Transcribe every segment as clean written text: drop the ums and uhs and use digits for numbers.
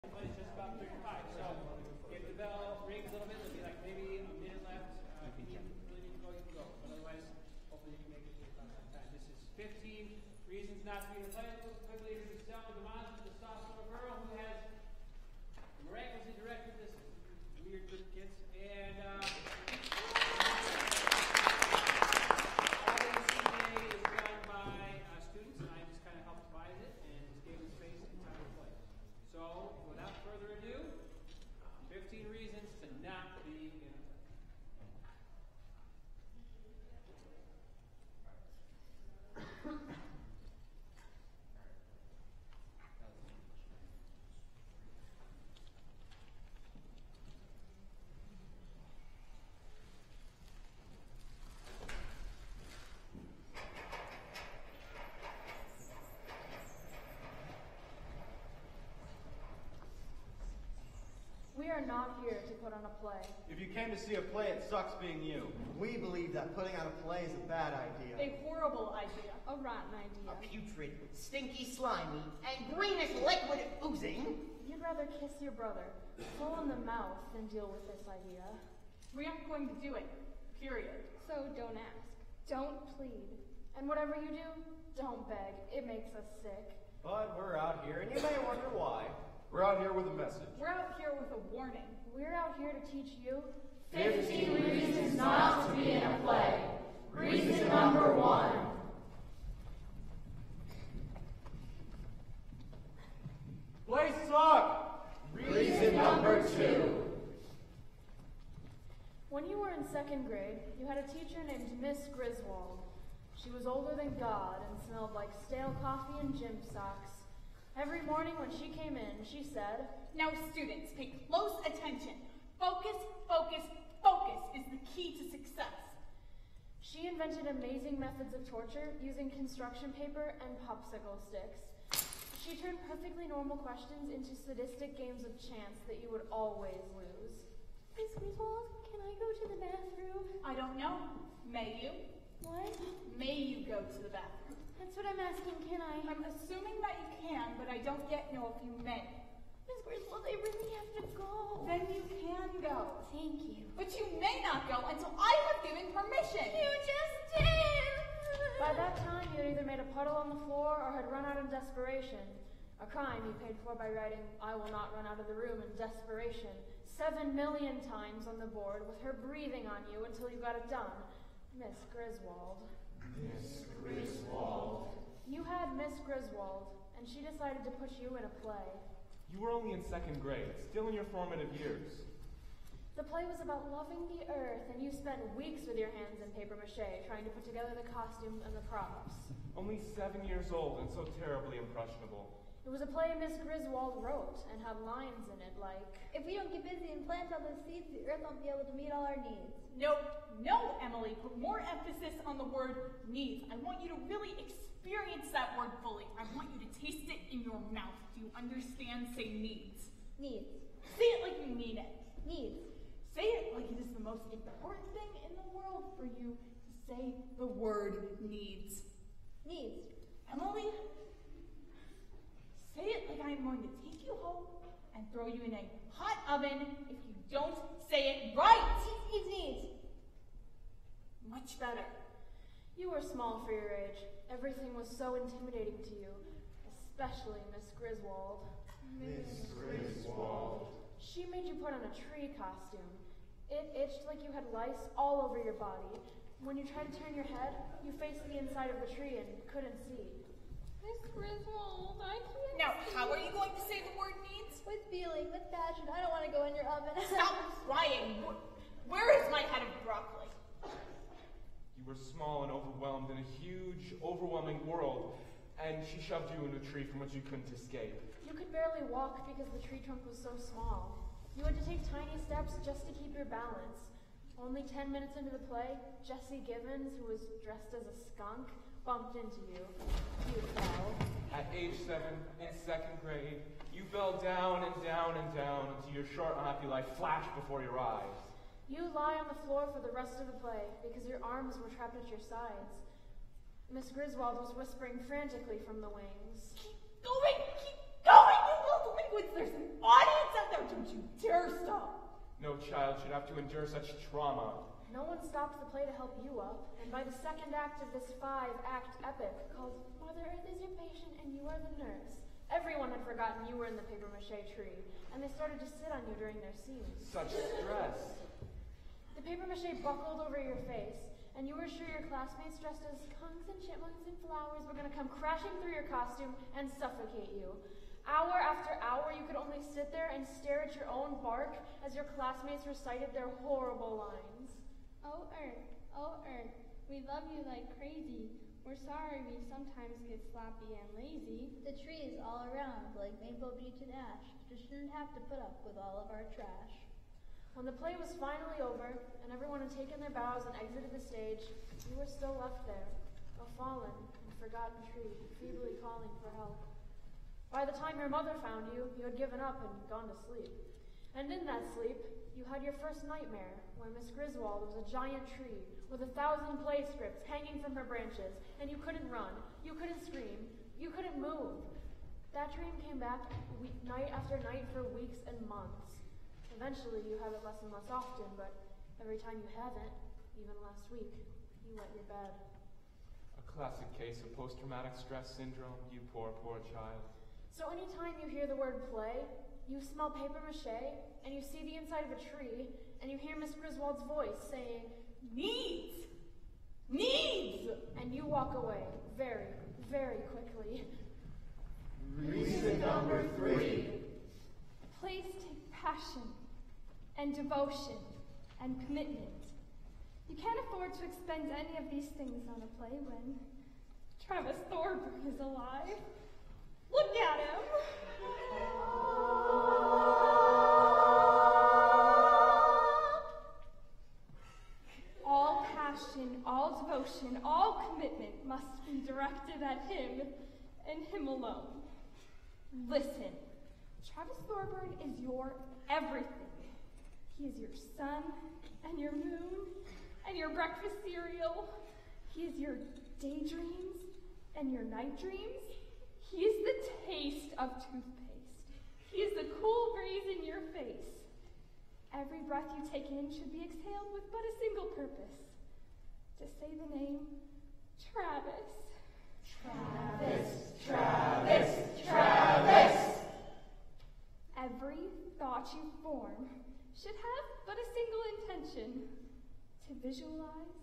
But it's just about 35. So if the bell rings a little bit, it'll be like maybe a minute left. If you really need to go, you can go. But otherwise, hopefully you can make it to about that time. This is 15 Reasons Not to Be in the Play. Let's quickly introduce Selma DeMont, the soft little girl who has miraculously directed this weird group of kids. And all the CA is done by students, and I just kind of helped advise it and just gave them space and time to play. So, without further ado, 15 reasons to not be in a play. We are not here to put on a play. If you came to see a play, it sucks being you. We believe that putting on a play is a bad idea. A horrible idea. A rotten idea. A putrid, stinky, slimy, and greenish liquid oozing. You'd rather kiss your brother full in the mouth than deal with this idea. We aren't going to do it. Period. So don't ask. Don't plead. And whatever you do, don't beg. It makes us sick. But we're out here, and you may wonder why. We're out here with a message. We're out here with a warning. We're out here to teach you 15 reasons not to be in a play. Reason number 1. Plays suck! Reason number 2. When you were in 2nd grade, you had a teacher named Miss Griswold. She was older than God and smelled like stale coffee and gym socks. Every morning when she came in, she said, Now students, pay close attention. Focus, focus, focus is the key to success. She invented amazing methods of torture using construction paper and popsicle sticks. She turned perfectly normal questions into sadistic games of chance that you would always lose. Miss Griswold, can I go to the bathroom? I don't know. May you? What? May you go to the bathroom? That's what I'm asking, can I? I'm assuming that you can, but I don't yet know if you may. Miss Griswold, I really have to go. Then you can go. Thank you. But you may not go until I have given permission. You just did! By that time, you had either made a puddle on the floor or had run out in desperation. A crime you paid for by writing, I will not run out of the room in desperation, 7 million times on the board with her breathing on you until you got it done. Miss Griswold. Miss Griswold. You had Miss Griswold, and she decided to put you in a play. You were only in 2nd grade, still in your formative years. The play was about loving the earth, and you spent weeks with your hands in papier-mâché trying to put together the costumes and the props. Only 7 years old and so terribly impressionable. It was a play Miss Griswold wrote and had lines in it like, If we don't get busy and plant all those seeds, the earth won't be able to meet all our needs. No, no, Emily, put more emphasis on the word needs. I want you to really experience that word fully. I want you to taste it in your mouth. Do you understand? Say needs. Needs. Say it like you mean it. Needs. Say it like it is the most important thing in the world for you to say the word needs. Needs. Emily, say it like I am going to take you home and throw you in a hot oven if you don't say it right. Needs, needs. Much better. you were small for your age. Everything was so intimidating to you, especially Miss Griswold. Miss Griswold. She made you put on a tree costume. It itched like you had lice all over your body. When you tried to turn your head, you faced the inside of the tree and couldn't see. Miss Griswold, I can't Now, see. how are you going to say the word needs? With feeling, with passion. I don't want to go in your oven. Stop crying. Where is my head of broccoli? You were small and overwhelmed in a huge, overwhelming world, and she shoved you in a tree from which you couldn't escape. You could barely walk because the tree trunk was so small. You had to take tiny steps just to keep your balance. Only 10 minutes into the play, Jessie Givens, who was dressed as a skunk, bumped into you. You fell. At age 7, in 2nd grade, you fell down and down and down until your short, unhappy life flashed before your eyes. You lie on the floor for the rest of the play because your arms were trapped at your sides. Miss Griswold was whispering frantically from the wings. Keep going! Keep going! You will do it liquids. There's an audience out there. Don't you dare stop. No child should have to endure such trauma. No one stops the play to help you up, and by the second act of this 5-act epic called Mother Earth is your patient and you are the nurse, everyone had forgotten you were in the papier-mâché tree, and they started to sit on you during their scenes. Such stress. The papier-mâché buckled over your face, and you were sure your classmates dressed as skunks and chipmunks and flowers were going to come crashing through your costume and suffocate you. Hour after hour, you could only sit there and stare at your own bark as your classmates recited their horrible lines. Oh Earth, we love you like crazy. We're sorry we sometimes get sloppy and lazy. The tree is all around, like Maple Beach and Ash. Just shouldn't have to put up with all of our trash. When the play was finally over, and everyone had taken their bows and exited the stage, you were still left there, a fallen and forgotten tree, feebly calling for help. By the time your mother found you, you had given up and gone to sleep. And in that sleep, you had your first nightmare, where Miss Griswold was a giant tree with 1,000 play scripts hanging from her branches, and you couldn't run, you couldn't scream, you couldn't move. That dream came back night after night for weeks and months. Eventually, you have it less and less often, but every time you have it, even last week, you wet your bed. A classic case of post-traumatic stress syndrome, you poor, poor child. So anytime you hear the word play, you smell papier-mâché, and you see the inside of a tree, and you hear Miss Griswold's voice saying, Needs! Needs! And you walk away very, very quickly. Reason number 3. Plays take passion and devotion and commitment. You can't afford to expend any of these things on a play when Travis Thorburn is alive. Look at him! All passion, all devotion, all commitment must be directed at him and him alone. Listen, Travis Thorburn is your everything. He is your sun and your moon and your breakfast cereal. He is your daydreams and your night dreams. He is the taste of toothpaste. He is the cool breeze in your face. Every breath you take in should be exhaled with but a single purpose: to say the name Travis. Travis, Travis, Travis. Every thought you form should have but a single intention: to visualize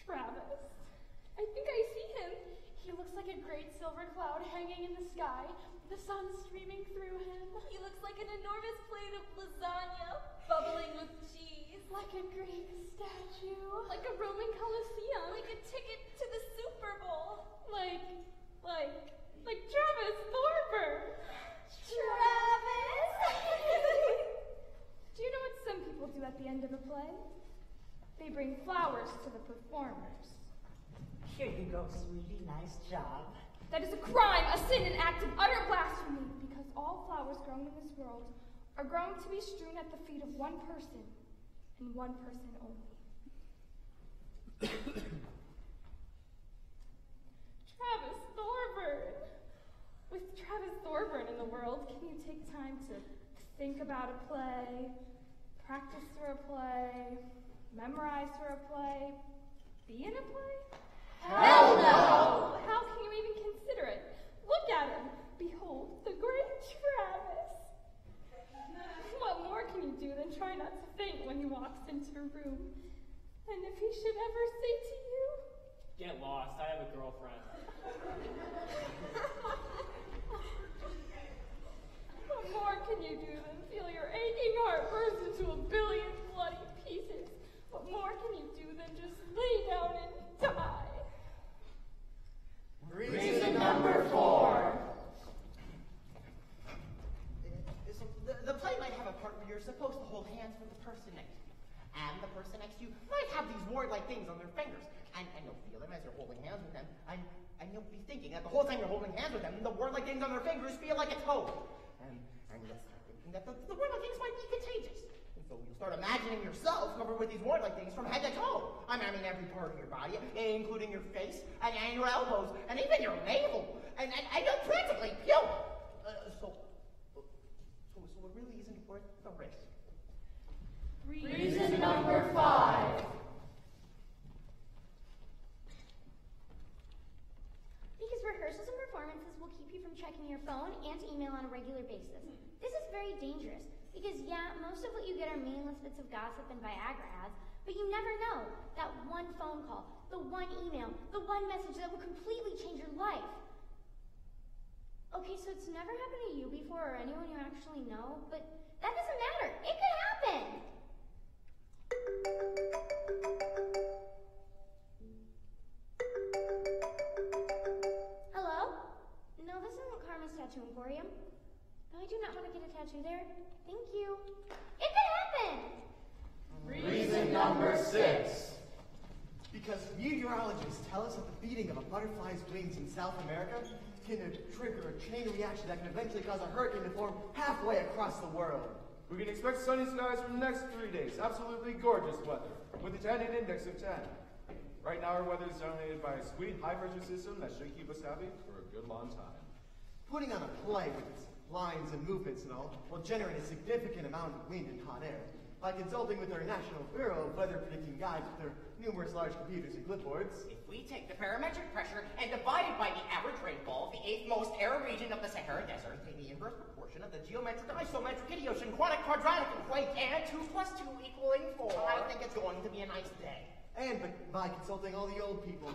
Travis. I think I see him. He looks like a great silver cloud hanging in the sky, the sun streaming through him. He looks like an enormous plate of lasagna, bubbling with cheese. Like a Greek statue. Like a Roman Colosseum. Like a ticket to the Super Bowl. Like Travis Thorburn. Travis! Do you know what some people do at the end of a play? They bring flowers to the performers. Here you go, sweetie. Nice job. That is a crime, a sin, an act of utter blasphemy, because all flowers grown in this world are grown to be strewn at the feet of one person, and one person only. Travis Thorburn. With Travis Thorburn in the world, can you take time to think about a play, practice through a play, memorize through a play, be in a play? Hell no! How can you even consider it? Look at him. Behold, the great Travis. What more can you do than try not to faint when he walks into a room? And if he should ever say to you, Get lost, I have a girlfriend. what more can you do than feel your aching heart burst into a billion bloody pieces? What more can you do than just lay down and die? Reason number 4. So the play might have a part where you're supposed to hold hands with the person next to you. And the person next to you might have these ward-like things on their fingers. And you'll feel them as you're holding hands with them. And you'll be thinking that the whole time you're holding hands with them, the ward-like things on their fingers feel like a toad. And you'll start thinking that the ward-like things might be contagious. And so you'll start imagining yourself covered with these ward-like things from head to toe. I mean, every part of your body, including your face, and your elbows, and even your navel. And you'll practically puke. really isn't worth the risk. Reason number 5. Because rehearsals and performances will keep you from checking your phone and email on a regular basis. This is very dangerous, because yeah, most of what you get are meaningless bits of gossip and Viagra ads, but you never know that one phone call, the one email, the one message that will completely change your life. Okay, so it's never happened to you before or anyone you actually know, but that doesn't matter. It could happen. Hello? No, this isn't Karma's Tattoo Emporium. No, I do not want to get a tattoo there. Thank you. It could happen! Reason number 6. Because meteorologists tell us that the beating of a butterfly's wings in South America can trigger a chain reaction that can eventually cause a hurricane to form halfway across the world. We can expect sunny skies for the next 3 days. Absolutely gorgeous weather, with a tanning index of 10. Right now, our weather is dominated by a sweet, high-pressure system that should keep us happy for a good long time. Putting on a play with its lines and movements and all will generate a significant amount of wind and hot air. By consulting with their National Bureau of Weather Predicting Guides with their numerous large computers and clipboards, If we take the barometric pressure and divide it by the average rainfall of the 8th most arid region of the Sahara Desert, taking the inverse proportion of the geometric, isometric, idiosyncratic, quadratic equation, and 2 plus 2 equaling 4, I think it's going to be a nice day. and by consulting all the old people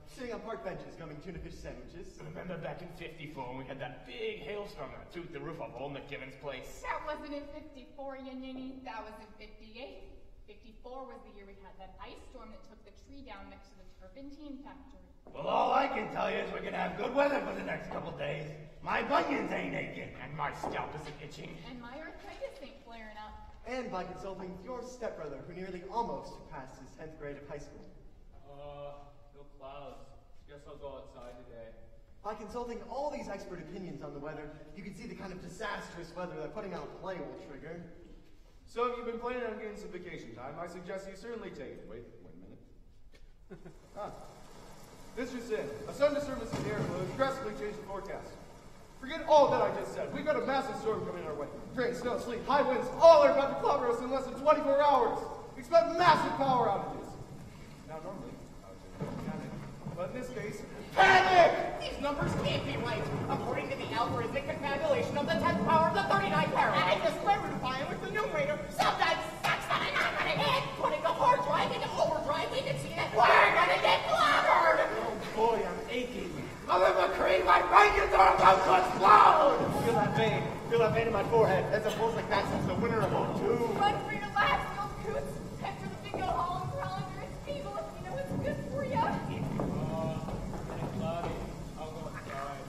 sitting on park benches coming tuna fish sandwiches. Remember back in '54 when we had that big hailstorm that took the roof off old McKibben's place? That wasn't in '54, you ninny. That was in '58. '54 was the year we had that ice storm that took the tree down next to the turpentine factory. Well, all I can tell you is we're gonna have good weather for the next couple days. My bunions ain't aching, and my scalp isn't itching. And my arthritis ain't flaring up. And by consulting with your stepbrother, who nearly almost passed his 10th grade of high school. No clouds. Guess I'll go outside today. By consulting all these expert opinions on the weather, you can see the kind of disastrous weather that putting on a play will trigger. So if you've been planning on getting some vacation time, I suggest you certainly take it. Wait a minute. This just in. A sudden disturbance in the air will drastically change the forecast. Forget all that I just said. We've got a massive storm coming our way. Rain, snow, sleet, high winds, all are about to clobber us in less than 24 hours. Expect massive power outages. Now, normally, I would say panic. But in this case, panic! These numbers can't be right. According to the algorithmic confabulation of the 10th power of the 39th paradigm, and the square root of pi with the numerator, sometimes sucks on an ominous head. Putting the hard drive into overdrive, we can see that we're gonna get clobbered! Oh boy, I'm aching. Mother McCree, my bunions are about to explode! Feel that vein. Feel that vein in my forehead. That's a pulse like that since the winter of 02. Run for your lives, you old coots. Head for the bingo hall and crawl under its table if you know it's good for you. It's cloudy. I'll go outside.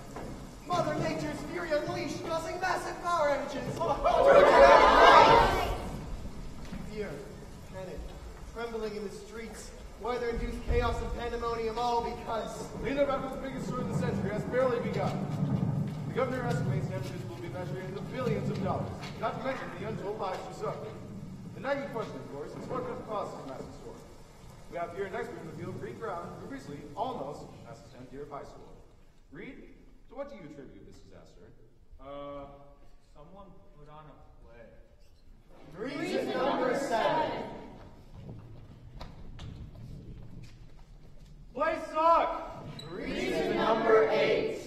Mother Nature's fury unleashed, causing massive power outages. Fear, panic, trembling in the streets, weather-induced chaos and pandemonium, all because leader back with the biggest storm of the century has barely begun. The governor estimates damages will be measured in the billions of dollars, not to mention the untold lives we suffered. The nagging question, of course, is what could have caused this massive storm? We have here next in the field Reed Brown, who recently almost passed his 10th year of high school. Reed, to what do you attribute this disaster? Someone put on a play. Reason number 7. Play suck! Reason number 8.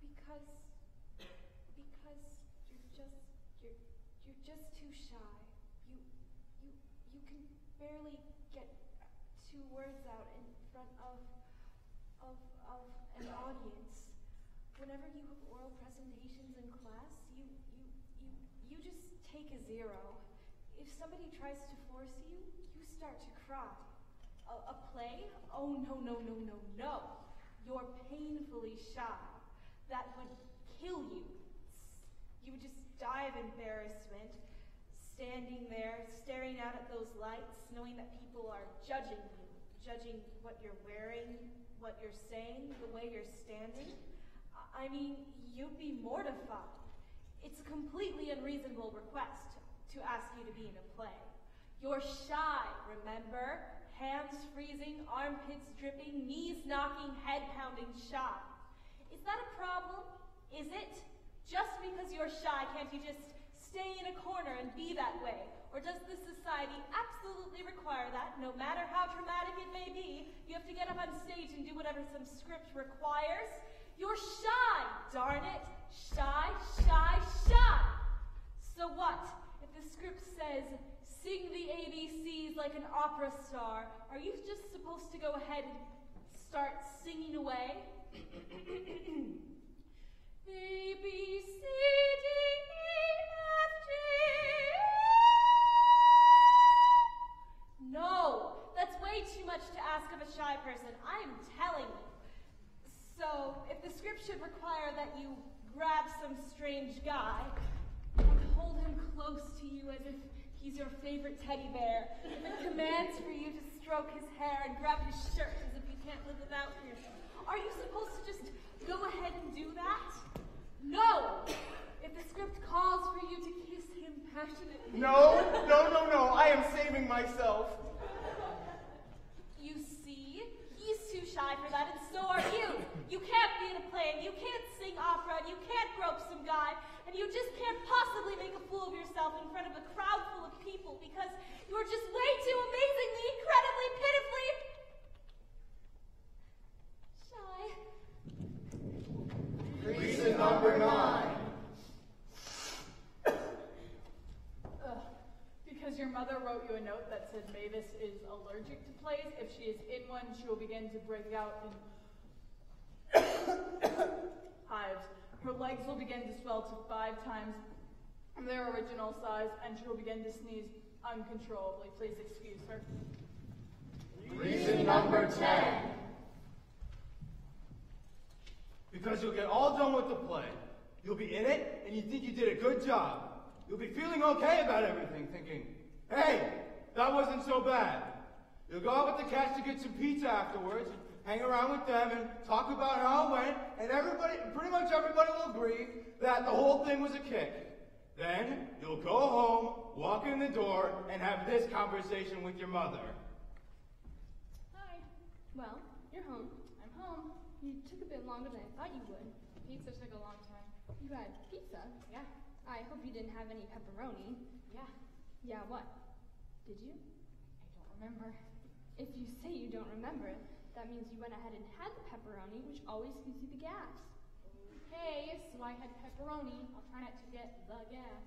Because you're just too shy. You can barely get 2 words out in front of an audience. Whenever you have oral presentations in class, you just take a 0. If somebody tries to force you, you start to cry. A play? Oh, no. You're painfully shy. That would kill you. You would just die of embarrassment, standing there, staring out at those lights, knowing that people are judging you, judging what you're wearing, what you're saying, the way you're standing. I mean, you'd be mortified. It's a completely unreasonable request to ask you to be in a play. You're shy, remember? hands freezing, armpits dripping, knees knocking, head pounding shy. Is that a problem? Is it? Just because you're shy, can't you just stay in a corner and be that way? Or does this society absolutely require that, no matter how traumatic it may be, you have to get up on stage and do whatever some script requires? You're shy, darn it. Shy, shy, shy. So what? If the script says, sing the ABCs like an opera star, are you just supposed to go ahead and start singing away? A, B, C, D, E, F, G. No, that's way too much to ask of a shy person. I am telling you. So, if the script should require that you grab some strange guy and hold him close to you as if he's your favorite teddy bear, if it commands for you to stroke his hair and grab his shirt as if you can't live without him, are you supposed to just go ahead and do that? No! If the script calls for you to kiss him passionately... No, I am saving myself. You see? He's too shy for that, and so are you. You can't be in a play, and you can't sing opera, and you can't grope some guy, and you just can't possibly make a fool of yourself in front of a crowd full of people because you're just way too amazingly, incredibly, pitifully... shy. Reason number 9. Because your mother wrote you a note that said Mavis is allergic to plays. If she is in one, she will begin to break out in hives. Her legs will begin to swell to 5 times their original size, and she will begin to sneeze uncontrollably. Please excuse her. Reason number 10. Because you'll get all done with the play. You'll be in it, and you think you did a good job. You'll be feeling okay about everything, thinking, hey, that wasn't so bad. You'll go out with the cats to get some pizza afterwards, and hang around with them and talk about how it went, and pretty much everybody will agree that the whole thing was a kick. Then you'll go home, walk in the door, and have this conversation with your mother. Hi. Well, you're home. I'm home. You took a bit longer than I thought you would. Pizza took a long time. You had pizza? Yeah. I hope you didn't have any pepperoni. Yeah. Yeah, what? Did you? I don't remember. If you say you don't remember it, that means you went ahead and had the pepperoni, which always gives you the gas. Okay, so I had pepperoni. I'll try not to get the gas.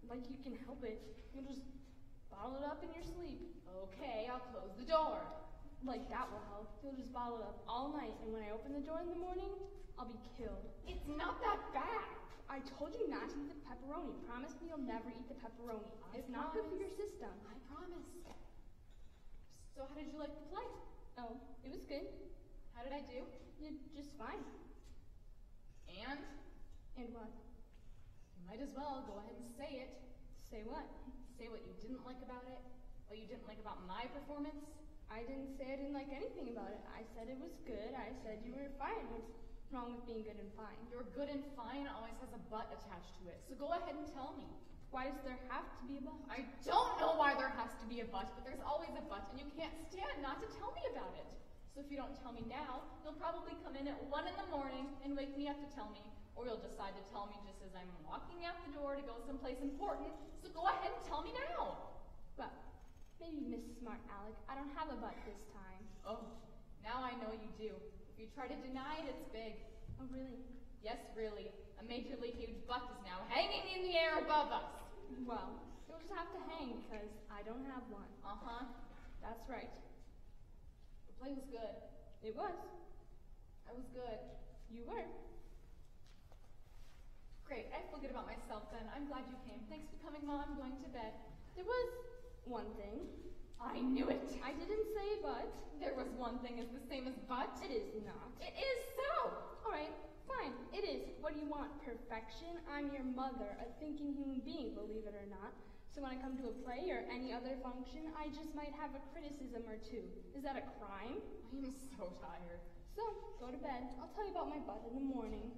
Like you can help it. You'll just bottle it up in your sleep. Okay, I'll close the door. Like that will help. You'll just bottle it up all night, and when I open the door in the morning, I'll be killed. It's not that bad. I told you not to eat the pepperoni. Promise me you'll never eat the pepperoni. It's not good for your system. I promise. So how did you like the play? Oh, it was good. How did I do? You just fine. And? And what? You might as well go ahead and say it. Say what? Say what you didn't like about it. What you didn't like about my performance. I didn't say I didn't like anything about it. I said it was good. I said you were fine. What's wrong with being good and fine? Your good and fine always has a but attached to it. So go ahead and tell me. Why does there have to be a but? I don't know why there has to be a but there's always a but, and you can't stand not to tell me about it. So if you don't tell me now, you'll probably come in at 1 in the morning and wake me up to tell me, or you'll decide to tell me just as I'm walking out the door to go someplace important. So go ahead and tell me now. Well, maybe Miss Smart Alec. I don't have a but this time. Oh, now I know you do. If you try to deny it, it's big. Oh, really? Yes, really. A majorly huge butt is now hanging in the air above us. Well, you'll just have to hang, because I don't have one. Uh-huh. That's right. The play was good. It was. I was good. You were. Great. I feel good about myself then. I'm glad you came. Thanks for coming, Mom. I'm going to bed. There was one thing. I knew it. I didn't say but. There was one thing is the same as but. It is not. It is so. All right. Fine, it is. What do you want? Perfection? I'm your mother, a thinking human being, believe it or not. So when I come to a play or any other function, I just might have a criticism or two. Is that a crime? I'm so tired. So, go to bed. I'll tell you about my butt in the morning.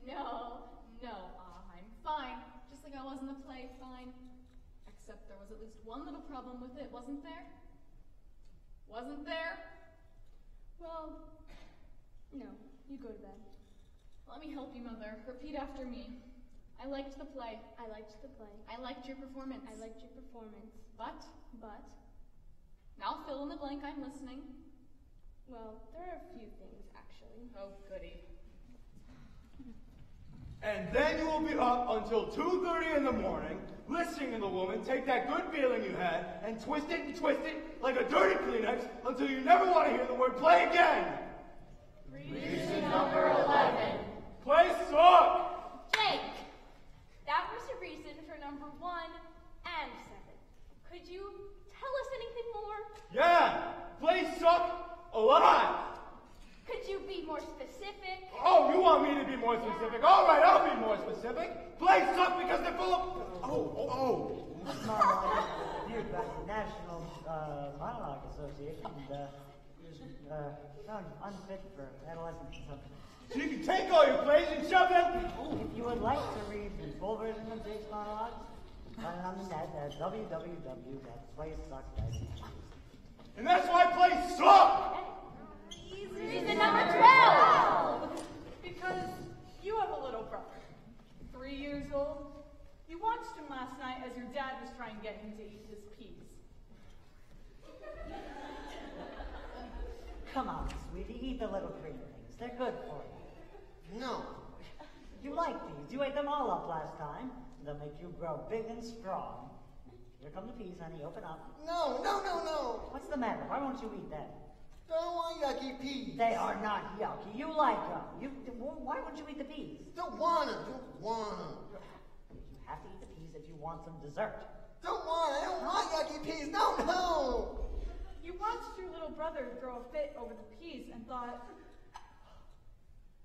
No, I'm fine. Just like I was in the play, fine. Except there was at least one little problem with it, wasn't there? Wasn't there? Well, no. You go to bed. Let me help you, Mother. Repeat after me. I liked the play. I liked the play. I liked your performance. I liked your performance. But, Now fill in the blank, I'm listening. well, there are a few things, actually. Oh, goody. And then you will be up until 2:30 in the morning, listening to the woman take that good feeling you had and twist it like a dirty Kleenex until you never want to hear the word play again. Reason number 11. Play suck! Jake! That was the reason for number 1 and 7. Could you tell us anything more? Yeah, play suck a lot. Could you be more specific? Oh, you want me to be more specific? All right, I'll be more specific. Plays suck because they're full of... Oh. This monologue is reviewed by the National Monologue Association and found unfit for adolescent consumption. So you can take all your plays and shove them... If you would like to read the full version of Jake's monologues, find it on the net at www.playsuck.com. And that's why plays suck! Reason number 12! Because you have a little brother, 3 years old. You watched him last night as your dad was trying to get him to eat his peas. Come on, sweetie, eat the little green things. They're good for you. No. You like these. You ate them all up last time. They'll make you grow big and strong. Here come the peas, honey. Open up. No. What's the matter? Why won't you eat them? Don't want yucky peas. They are not yucky. You like them. Why won't you eat the peas? Don't wanna. You have to eat the peas if you want some dessert. I don't want yucky peas. No. You watched your little brother throw a fit over the peas and thought,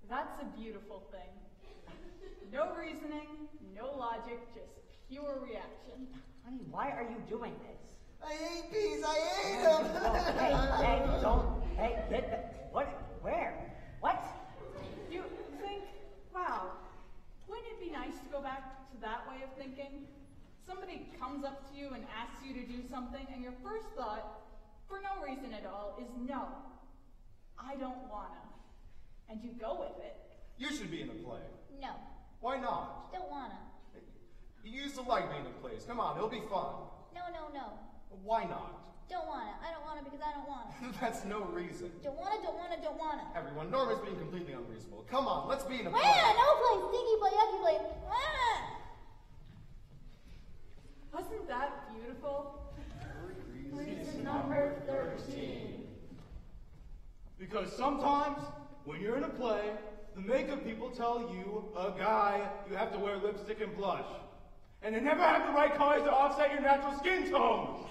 that's a beautiful thing. No reasoning, no logic, just pure reaction. Honey, why are you doing this? I hate peas. I hate them. Get that. What? Where? What? You think, wow, wouldn't it be nice to go back to that way of thinking? Somebody comes up to you and asks you to do something, and your first thought, for no reason at all, is no, I don't wanna. And you go with it. You should be in a play. No. Why not? Don't wanna. You used to like being in plays. Come on, it'll be fun. No. Why not? Don't wanna. I don't wanna because I don't wanna. That's no reason. Don't wanna. Everyone, Norma's being completely unreasonable. Come on, let's be in a play. No play. Stinky play. Yucky play. Wasn't that beautiful? Reason number 13. Because sometimes, when you're in a play, the makeup people tell you, a guy, you have to wear lipstick and blush. And they never have the right colors to offset your natural skin tone.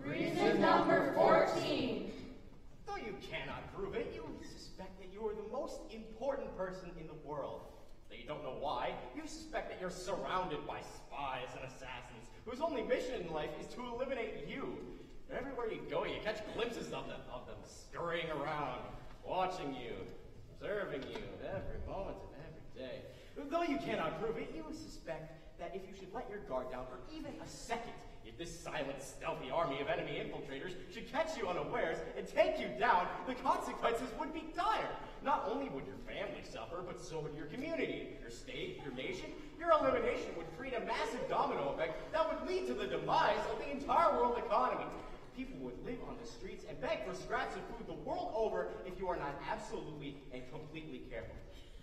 Reason number 14. Though you cannot prove it, you suspect that you are the most important person in the world. Though you don't know why, you suspect that you're surrounded by spies and assassins whose only mission in life is to eliminate you. And everywhere you go, you catch glimpses of them scurrying around, watching you, observing you every moment of every day. Though you cannot prove it, you suspect that if you should let your guard down for even a second, if this silent, stealthy army of enemy infiltrators should catch you unawares and take you down, the consequences would be dire. Not only would your family suffer, but so would your community, your state, your nation. Your elimination would create a massive domino effect that would lead to the demise of the entire world economy. People would live on the streets and beg for scraps of food the world over if you are not absolutely and completely careful.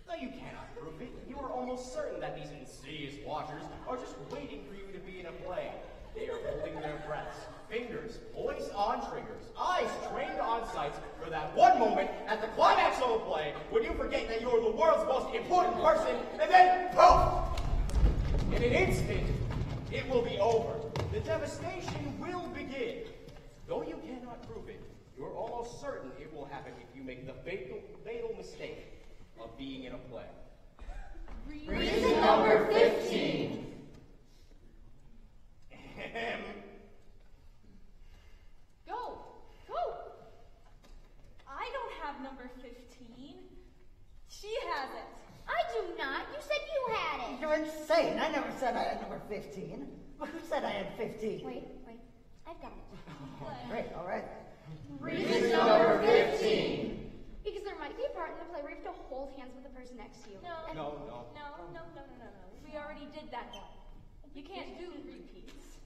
Though you cannot prove it, you are almost certain that these insidious watchers are just waiting for you to be in a play. They are holding their breaths, fingers poised on triggers, eyes trained on sights for that one moment at the climax of a play when you forget that you are the world's most important person, and then poof! In an instant, it will be over. The devastation will begin. Though you cannot prove it, you are almost certain it will happen if you make the fatal mistake of being in a play. Reason number 15. Go. I don't have number 15. She has it. I do not. You said you had it. You're insane. I never said I had number 15. Who said I had 15? Wait. I've got it. Great, all right. Reason number 15. Because there might be a part in the play where you have to hold hands with the person next to you. No. And- No. We already did that one. You can't do repeats.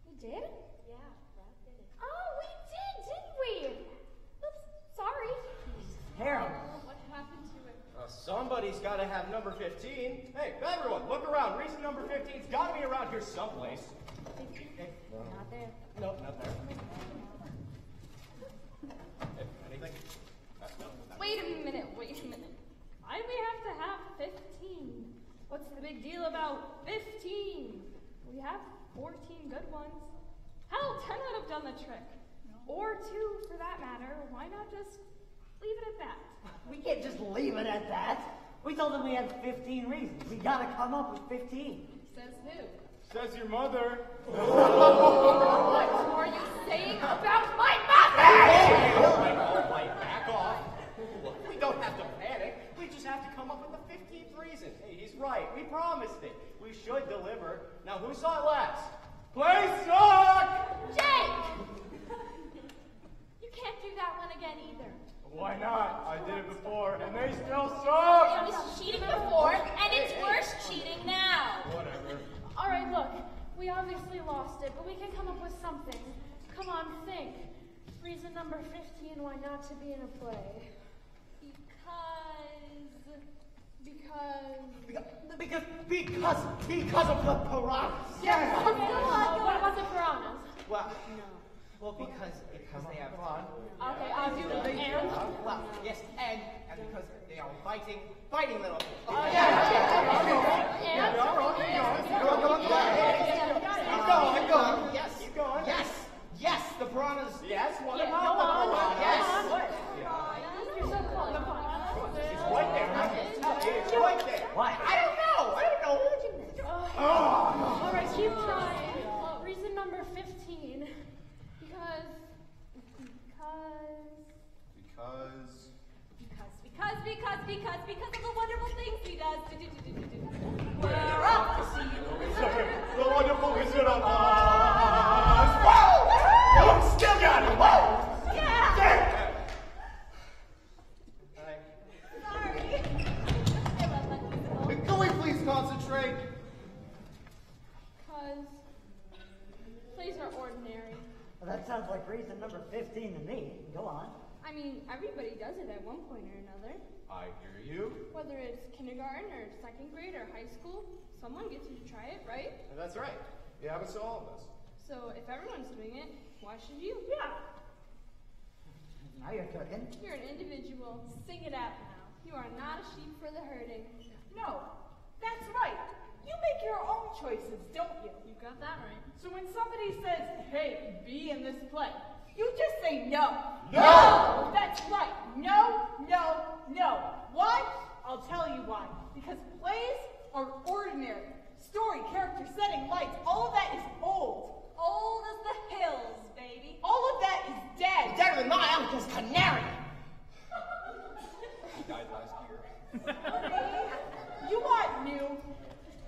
We did? Yeah, Rob did it. Oh, we did, didn't we? Oops, sorry. Harold. What happened to it? Somebody's got to have number 15. Hey, everyone, look around. Reason number 15's got to be around here someplace. Not there. No, not there. Anything? No. Wait a minute. Why do we have to have 15? What's the big deal about 15? We have 14 good ones. Hell, 10 would have done the trick. Or 2 for that matter. Why not just leave it at that? We can't just leave it at that. We told them we had 15 reasons. We gotta come up with 15. Says who? Says your mother. What are you saying about my mother? All right, back off. Look, we don't have to panic. We just have to come up with the 15th reason. Hey, he's right. We promised it. We should deliver. Now, who saw it last? Play suck! Jake! You can't do that one again either. Why not? I did it before, and they still It suck! was cheating before, and it's worse cheating now. Whatever. All right, look, we obviously lost it, but we can come up with something. Come on, think. Reason number 15 why not to be in a play. Because of the piranhas. Yes. What about the piranhas? Well, because they have fun. Okay, I do. And? Well, yes, and because they are fighting little people. Keep going. Yes. Keep going. Yes, the piranhas. Yes, what Yeah, about go on. the piranhas? Yes. You're so close. It's right there. I can tell you. It's right there. Why? I don't know. All right, keep trying. Reason number 15. Because of the wonderful things he does. We're off to see The wonderful Wizard of Oz! Whoa! Still got it! Whoa! Yeah! Sorry. I love that musical. Can we please concentrate? Because plays are ordinary. Well, that sounds like reason number 15 to me. Go on. I mean, everybody does it at one point or another. I hear you. Whether it's kindergarten or second grade or high school, someone gets to try it, right? That's right. Yeah, but so all of us. So if everyone's doing it, why should you? Yeah. Now you're cooking. You're an individual. Sing it out now. You are not a sheep for the herding. No, that's right. You make your own choices, don't you? You got that right. So when somebody says, hey, be in this play, you just say no. No! That's right. No. Why? I'll tell you why. Because plays are ordinary. Story, character, setting, lights, all of that is old. Old as the hills, baby. All of that is dead. Better than my uncle's canary. He died last year. You want new.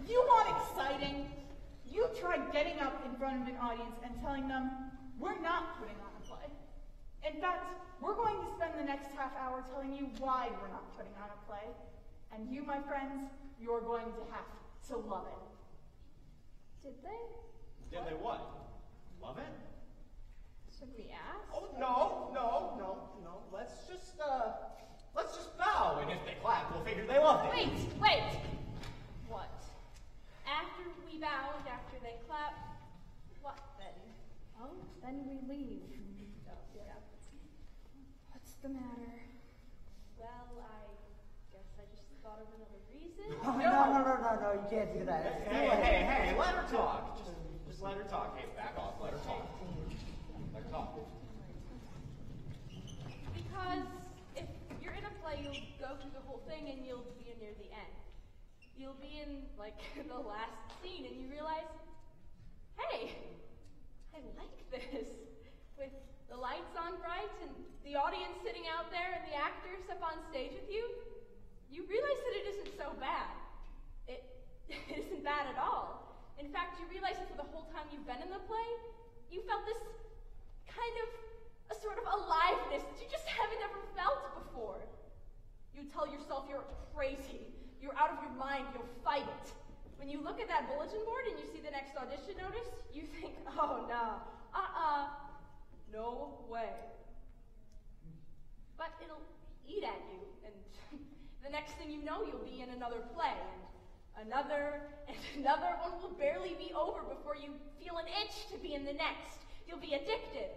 You want exciting. You try getting up in front of an audience and telling them, we're not putting on a play. In fact, we're going to spend the next half hour telling you why we're not putting on a play. And you, my friends, you're going to have to love it. Did they? Did they what? Love it? Should we ask? Oh, no. Let's just bow, and if they clap, we'll figure they loved it. Wait. What? After we bow and after they clap, what then? Oh, then we leave. What's the matter? Well, I guess I just thought of another reason. Oh, no, you can't do that. It's too late. Hey, let her talk. Just let her talk. Hey, back off. Let her talk. Let her talk. Because if you're in a play, you'll go through the whole thing and you'll be near the end. You'll be in, like, the last scene and you realize, hey, I like this. With the lights on bright and the audience sitting out there and the actors up on stage with you, you realize that it isn't so bad. It isn't bad at all. In fact, you realize that for the whole time you've been in the play, you felt this kind of a sort of aliveness that you just haven't ever felt before. You tell yourself you're crazy, you're out of your mind, you'll fight it. When you look at that bulletin board and you see the next audition notice, you think, oh, no, no way. But it'll eat at you, and the next thing you know, you'll be in another play, and another one will barely be over before you feel an itch to be in the next. You'll be addicted.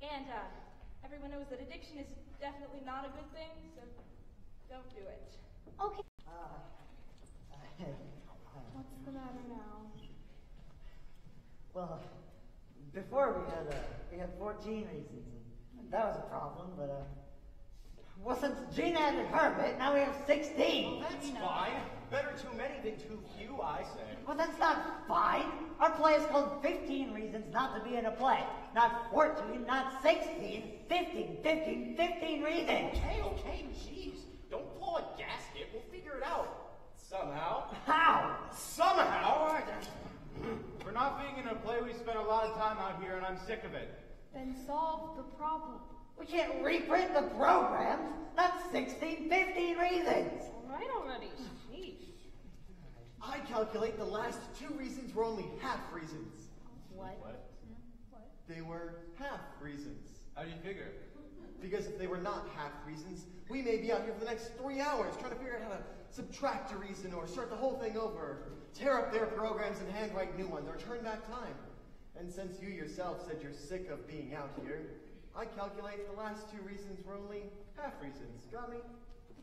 And everyone knows that addiction is definitely not a good thing, so don't do it. Okay. What's the matter now? Well, before we had 14 reasons, and that was a problem, but well, since Gene added her bit, now we have 16. That's fine. Better too many than too few, I say. Well, that's not fine. Our play is called 15 Reasons Not to Be in a Play. Not 14, not 16, 15 reasons. Okay, jeez. Don't pull a gasket. We'll figure it out. Somehow. How? Somehow. For not being in a play, we spent a lot of time out here, and I'm sick of it. Then solve the problem. We can't reprint the programs. Not 16, 15 reasons. All right already. Sheesh. I calculate the last 2 reasons were only half reasons. What? They were half reasons. How do you figure? Because if they were not half reasons, we may be out here for the next 3 hours trying to figure out how to subtract a reason or start the whole thing over, tear up their programs and handwrite new ones, or turn back time. And since you yourself said you're sick of being out here, I calculate the last 2 reasons were only half reasons. Got me?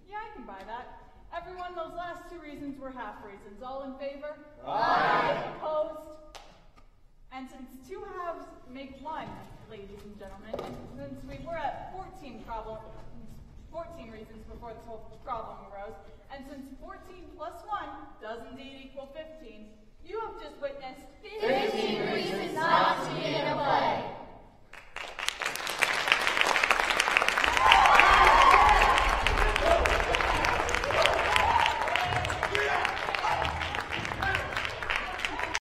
Yeah, I can buy that. Everyone, those last 2 reasons were half reasons. All in favor? Aye. Opposed? And since 2 halves make 1, ladies and gentlemen, and since we were at 14 reasons before this whole problem arose, and since 14 plus 1 does indeed equal 15, you have just witnessed 15 reasons